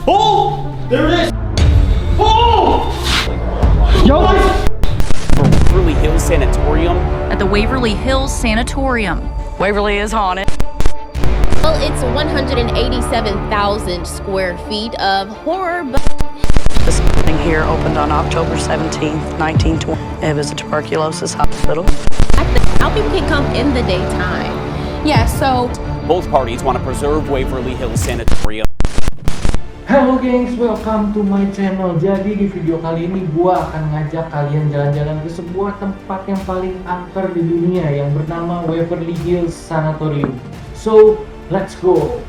Oh! There it is! Oh! Yo, guys! Waverly Hills Sanatorium. At the Waverly Hills Sanatorium. Waverly is haunted. Well, it's 187,000 square feet of horror. This thing here opened on October 17th, 1920. It was a tuberculosis hospital. How people can come in the daytime. Yeah, so Both parties want to preserve Waverly Hills Sanatorium. Halo gengs, welcome to my channel. Jadi di video kali ini gua akan ngajak kalian jalan-jalan ke sebuah tempat yang paling angker di dunia yang bernama Waverly Hills Sanatorium. So, let's go.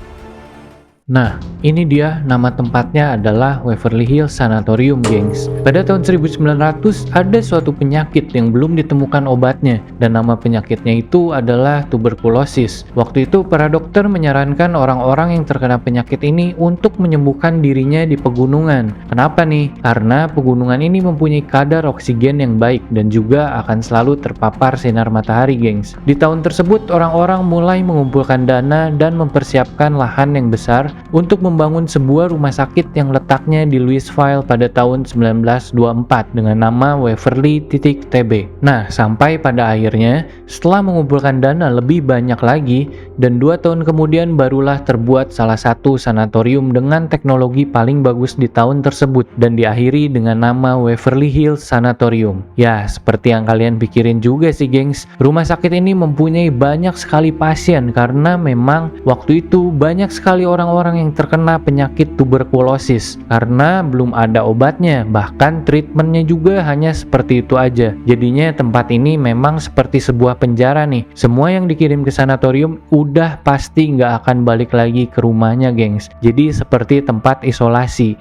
Nah, ini dia nama tempatnya adalah Waverly Hills Sanatorium, gengs. Pada tahun 1900 ada suatu penyakit yang belum ditemukan obatnya dan nama penyakitnya itu adalah tuberkulosis. Waktu itu para dokter menyarankan orang-orang yang terkena penyakit ini untuk menyembuhkan dirinya di pegunungan. Kenapa nih? Karena pegunungan ini mempunyai kadar oksigen yang baik dan juga akan selalu terpapar sinar matahari, gengs. Di tahun tersebut orang-orang mulai mengumpulkan dana dan mempersiapkan lahan yang besar untuk membangun sebuah rumah sakit yang letaknya di Louisville pada tahun 1924 dengan nama Waverly.TB. Nah, sampai pada akhirnya setelah mengumpulkan dana lebih banyak lagi dan 2 tahun kemudian barulah terbuat salah satu sanatorium dengan teknologi paling bagus di tahun tersebut dan diakhiri dengan nama Waverly Hills Sanatorium. Ya, seperti yang kalian pikirin juga sih, gengs. Rumah sakit ini mempunyai banyak sekali pasien karena memang waktu itu banyak sekali orang-orang yang terkena penyakit tuberkulosis karena belum ada obatnya, bahkan treatmentnya juga hanya seperti itu aja. Jadinya tempat ini memang seperti sebuah penjara nih. Semua yang dikirim ke sanatorium udah pasti nggak akan balik lagi ke rumahnya, gengs. Jadi seperti tempat isolasi.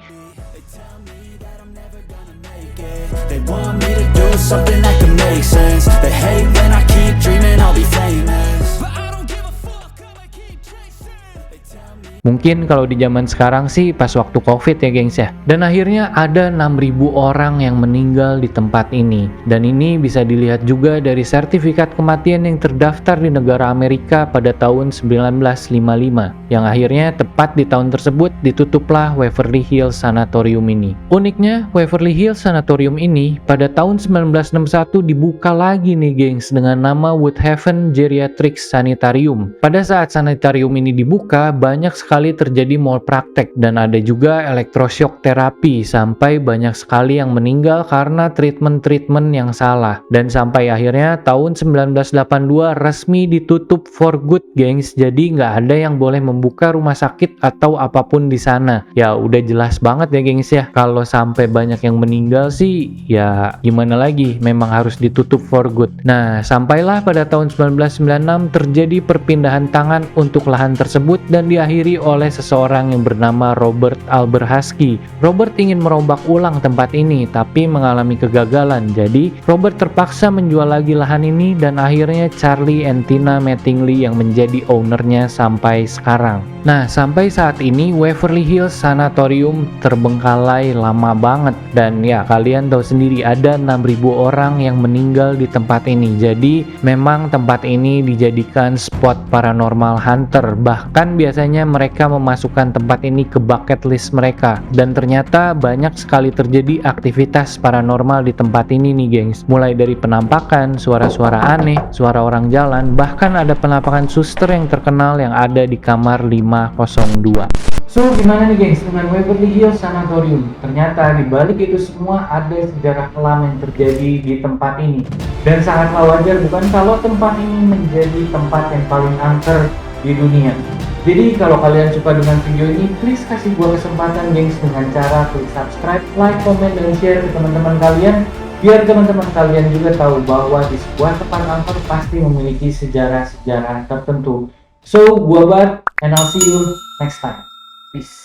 They want me to do something that can make sense. They hate when I keep dreaming I'll be famous. But I don't give a fuck, I'ma keep chasing. They tell me Mungkin kalau di zaman sekarang sih pas waktu COVID ya, gengs ya. Dan akhirnya ada 6.000 orang yang meninggal di tempat ini. Dan ini bisa dilihat juga dari sertifikat kematian yang terdaftar di negara Amerika pada tahun 1955. Yang akhirnya tepat di tahun tersebut ditutuplah Waverly Hills Sanatorium ini. Uniknya, Waverly Hills Sanatorium ini pada tahun 1961 dibuka lagi nih, gengs, dengan nama Woodhaven Geriatric Sanitarium. Pada saat sanitarium ini dibuka, banyak sekali terjadi malpraktek dan ada juga elektroshock terapi sampai banyak sekali yang meninggal karena treatment yang salah. Dan sampai akhirnya tahun 1982 resmi ditutup for good, gengs. Jadi nggak ada yang boleh membuka rumah sakit atau apapun di sana. Ya udah jelas banget ya, gengs ya. Kalau sampai banyak yang meninggal sih ya gimana lagi, memang harus ditutup for good. Nah, sampailah pada tahun 1996 terjadi perpindahan tangan untuk lahan tersebut dan diakhiri oleh seseorang yang bernama Robert Albert Husky. Robert ingin merombak ulang tempat ini tapi mengalami kegagalan. Jadi Robert terpaksa menjual lagi lahan ini dan akhirnya Charlie and Tina Mattingly yang menjadi ownernya sampai sekarang. Nah, sampai saat ini Waverly Hills Sanatorium terbengkalai lama banget dan ya kalian tahu sendiri ada 6.000 orang yang meninggal di tempat ini. Jadi memang tempat ini dijadikan spot paranormal hunter. Bahkan biasanya mereka memasukkan tempat ini ke bucket list mereka dan ternyata banyak sekali terjadi aktivitas paranormal di tempat ini nih, gengs. Mulai dari penampakan, suara-suara aneh, suara orang jalan, bahkan ada penampakan suster yang terkenal yang ada di kamar 502. So, gimana nih, gengs, dengan Waverly Hills Sanatorium? Ternyata di balik itu semua ada sejarah kelam yang terjadi di tempat ini. Dan sangatlah wajar bukan kalau tempat ini menjadi tempat yang paling angker di dunia. Jadi kalau kalian suka dengan video ini, please kasih gua kesempatan, gengs, dengan cara klik subscribe, like, comment, dan share ke teman-teman kalian biar teman-teman kalian juga tahu bahwa di sebuah tempat angker pasti memiliki sejarah-sejarah tertentu. So, gua Bart, and I'll see you next time. Peace.